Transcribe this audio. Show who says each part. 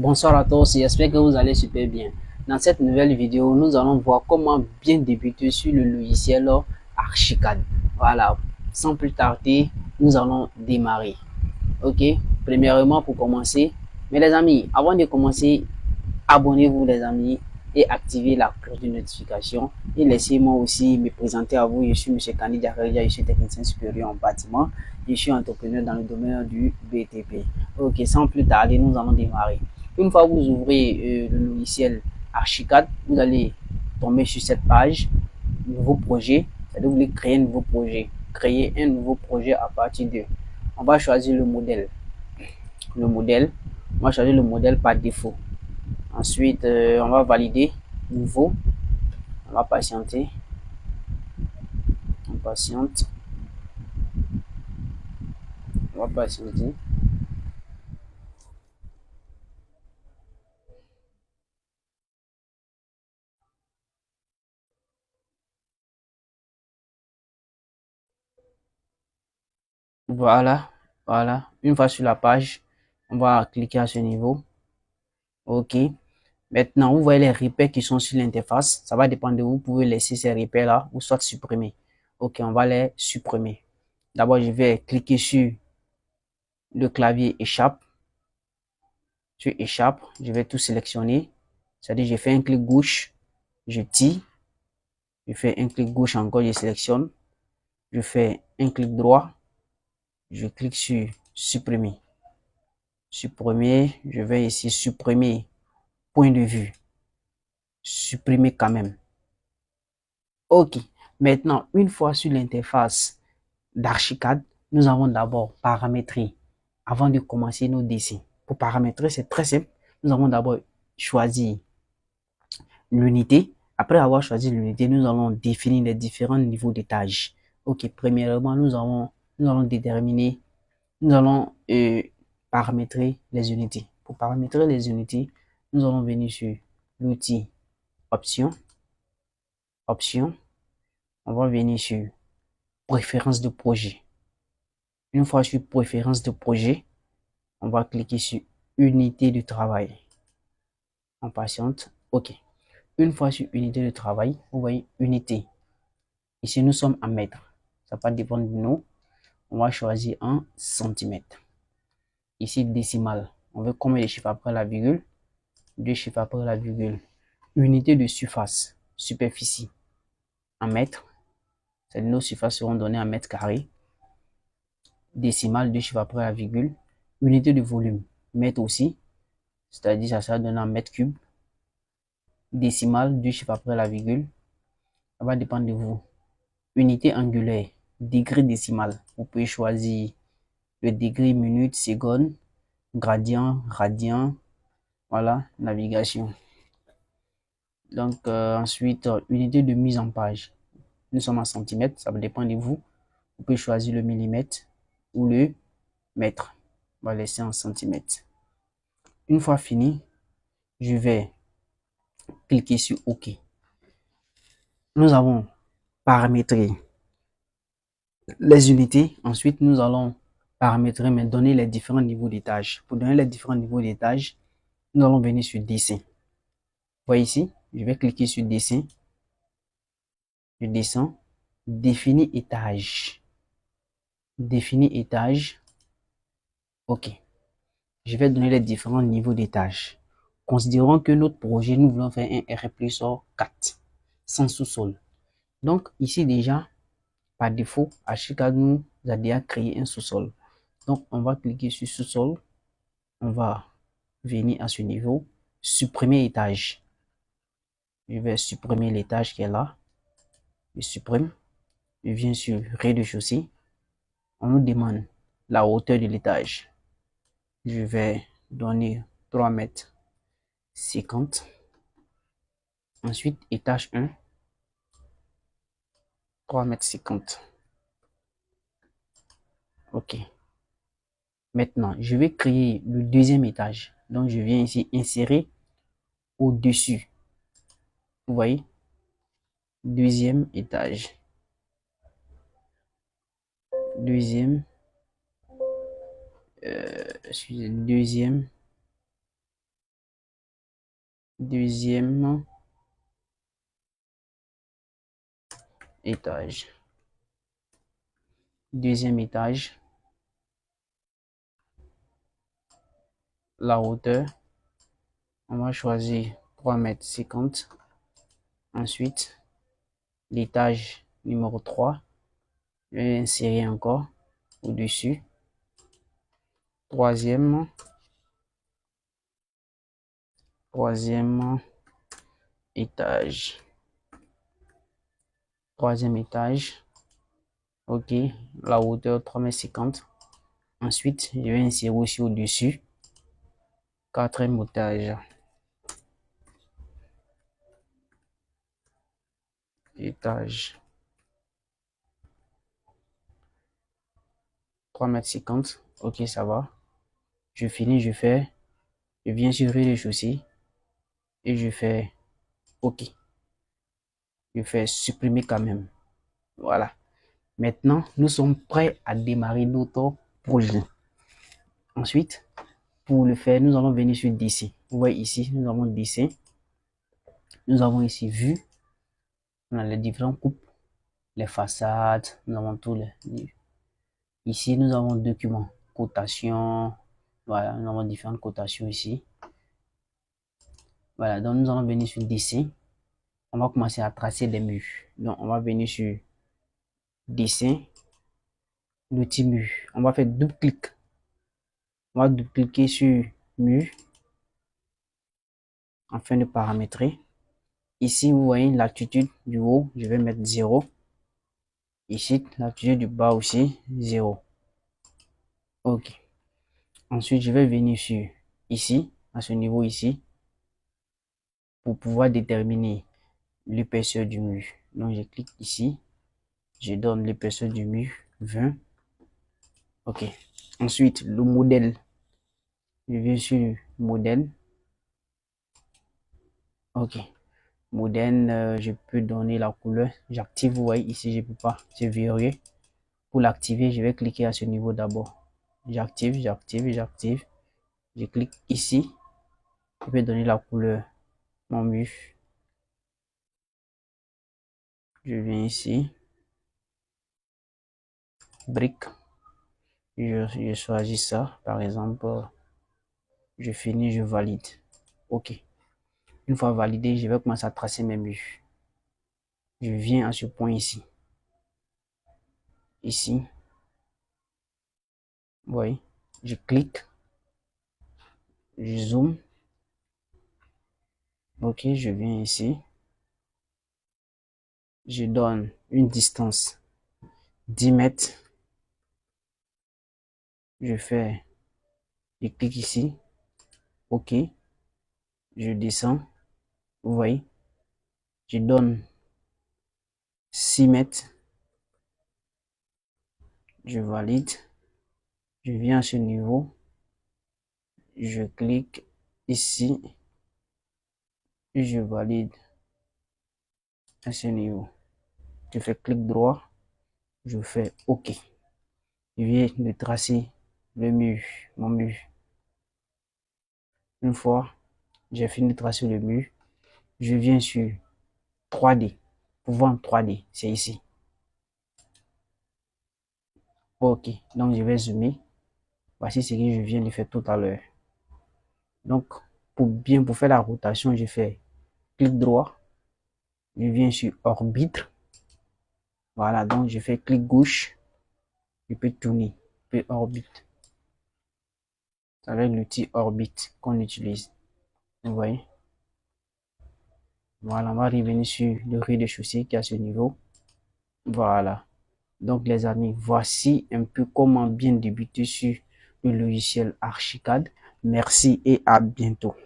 Speaker 1: Bonsoir à tous, j'espère que vous allez super bien. Dans cette nouvelle vidéo, nous allons voir comment bien débuter sur le logiciel Archicad. Voilà, sans plus tarder, nous allons démarrer. Ok, premièrement pour commencer, mais les amis, avant de commencer, abonnez-vous les amis et activez la cloche de notification et laissez-moi aussi me présenter à vous. Je suis M. Kani Diakaria, je suis technicien supérieur en bâtiment, je suis entrepreneur dans le domaine du BTP. Ok, sans plus tarder, nous allons démarrer. Une fois que vous ouvrez le logiciel Archicad, vous allez tomber sur cette page nouveau projet, c'est-à-dire vous voulez créer un nouveau projet, créer un nouveau projet à partir de, on va choisir le modèle, on va choisir le modèle par défaut. Ensuite, on va valider nouveau. On va patienter. On patiente. On va patienter. Voilà. Voilà. Une fois sur la page, on va cliquer à ce niveau. OK. Maintenant, vous voyez les repères qui sont sur l'interface. Ça va dépendre de vous. Vous pouvez laisser ces repères-là ou soit supprimer. OK, on va les supprimer. D'abord, je vais cliquer sur le clavier échappe. Sur échappe, je vais tout sélectionner. C'est-à-dire, je fais un clic gauche, je tire. Je fais un clic gauche encore, je sélectionne. Je fais un clic droit. Je clique sur supprimer. Supprimer, je vais ici supprimer point de vue. Supprimer quand même. OK. Maintenant, une fois sur l'interface d'Archicad, nous avons d'abord paramétré avant de commencer nos dessins. Pour paramétrer, c'est très simple. Nous avons d'abord choisi l'unité. Après avoir choisi l'unité, nous allons définir les différents niveaux d'étage. OK. Premièrement, nous allons déterminer, nous allons paramétrer les unités. Pour paramétrer les unités, nous allons venir sur l'outil option, on va venir sur préférences de projet. Une fois sur préférences de projet, on va cliquer sur unité de travail. On patiente. OK. Une fois sur unité de travail, vous voyez unité. Ici, nous sommes en mètres. Ça va dépendre de nous. On va choisir en centimètres. Ici, décimal. On veut combien de chiffres après la virgule? 2 chiffres après la virgule. Unité de surface, superficie, en mètres. Nos surfaces seront données en mètres carrés. Décimal, 2 chiffres après la virgule. Unité de volume, mètres aussi. C'est-à-dire ça sera donné en mètres cubes. Décimal, 2 chiffres après la virgule. Ça va dépendre de vous. Unité angulaire, degré décimal. Vous pouvez choisir le degré, minute, seconde, gradient, radian. Voilà, navigation. Donc ensuite, unité de mise en page. Nous sommes en centimètres, ça va dépendre de vous. Vous pouvez choisir le millimètre ou le mètre. On va laisser en centimètres. Une fois fini, je vais cliquer sur OK. Nous avons paramétré les unités. Ensuite, nous allons paramétrer, mais donner les différents niveaux d'étage. Pour donner les différents niveaux d'étage, nous allons venir sur dessin. Vous voyez ici, je vais cliquer sur dessin. Je descends. Définir étage. Définir étage. OK. Je vais donner les différents niveaux d'étage. Considérons que notre projet, nous voulons faire un R+ 4, sans sous-sol. Donc, ici déjà, par défaut, Archicad nous a déjà créé un sous-sol. Donc, on va cliquer sur sous-sol. On va venir à ce niveau, supprimer étage. Je vais supprimer l'étage qui est là. Je supprime. Je viens sur rez-de-chaussée. On nous demande la hauteur de l'étage. Je vais donner 3 mètres 50. Ensuite, étage 1, 3 mètres 50. OK. Maintenant, je vais créer le deuxième étage. Donc, je viens ici insérer au-dessus. Vous voyez? Deuxième étage. Deuxième. Deuxième Deuxième étage. Deuxième étage. La hauteur, on va choisir 3,50 m. Ensuite, l'étage numéro 3. Je vais insérer encore au-dessus. Troisième étage. Troisième étage. Ok, la hauteur 3,50 m. Ensuite, je vais insérer aussi au-dessus. Quatrième étage. Étage. 3,50 m. Ok, ça va. Je finis, je viens sur le rez-de-chaussée et je fais OK. Je fais supprimer quand même. Voilà. Maintenant, nous sommes prêts à démarrer notre projet. Ensuite, pour le faire, nous allons venir sur dessin. Vous voyez ici, nous avons dessin. Nous avons ici vue. On a les différents coupes, les façades, nous avons tous les. Ici, nous avons document, cotation. Voilà, nous avons différentes cotations ici. Voilà, donc nous allons venir sur dessin. On va commencer à tracer des murs. Donc, on va venir sur dessin, l'outil mur. On va faire double clic. On va double cliquer sur mur afin de paramétrer. Ici, vous voyez l'altitude du haut, je vais mettre 0. Ici, l'altitude du bas aussi, 0. OK. Ensuite, je vais venir sur ici, à ce niveau ici, pour pouvoir déterminer l'épaisseur du mur. Donc, je clique ici. Je donne l'épaisseur du mur, 20. OK. Ensuite, le modèle. Je viens sur modèle. OK. Modèle, je peux donner la couleur. J'active, vous voyez ici, je peux pas. C'est verrouillé. Pour l'activer, je vais cliquer à ce niveau d'abord. J'active. Je clique ici. Je vais donner la couleur. Mon mur. Je viens ici. Brique. Je choisis ça. Par exemple, je finis, je valide. OK. Une fois validé, je vais commencer à tracer mes murs. Je viens à ce point ici. Ici. Vous voyez. Je clique. Je zoome. OK, je viens ici. Je donne une distance 10 mètres. Je clique ici. OK. Je descends. Vous voyez. Je donne 6 mètres. Je valide. Je viens à ce niveau. Je clique ici. Et je valide à ce niveau. Je fais clic droit. Je fais OK. Je viens de tracer le mur, mon mur. Une fois j'ai fini de tracer le mur, je viens sur 3D. Pour voir en 3D, c'est ici. OK, donc je vais zoomer. Voici ce que je viens de faire tout à l'heure. Donc, pour faire la rotation, je fais clic droit. Je viens sur orbite. Voilà, donc je fais clic gauche. Je peux tourner. Je peux orbite. C'est avec l'outil orbite qu'on utilise. Vous voyez? Voilà, on va revenir sur le rez-de-chaussée qui est à ce niveau. Voilà. Donc les amis, voici un peu comment bien débuter sur le logiciel Archicad. Merci et à bientôt.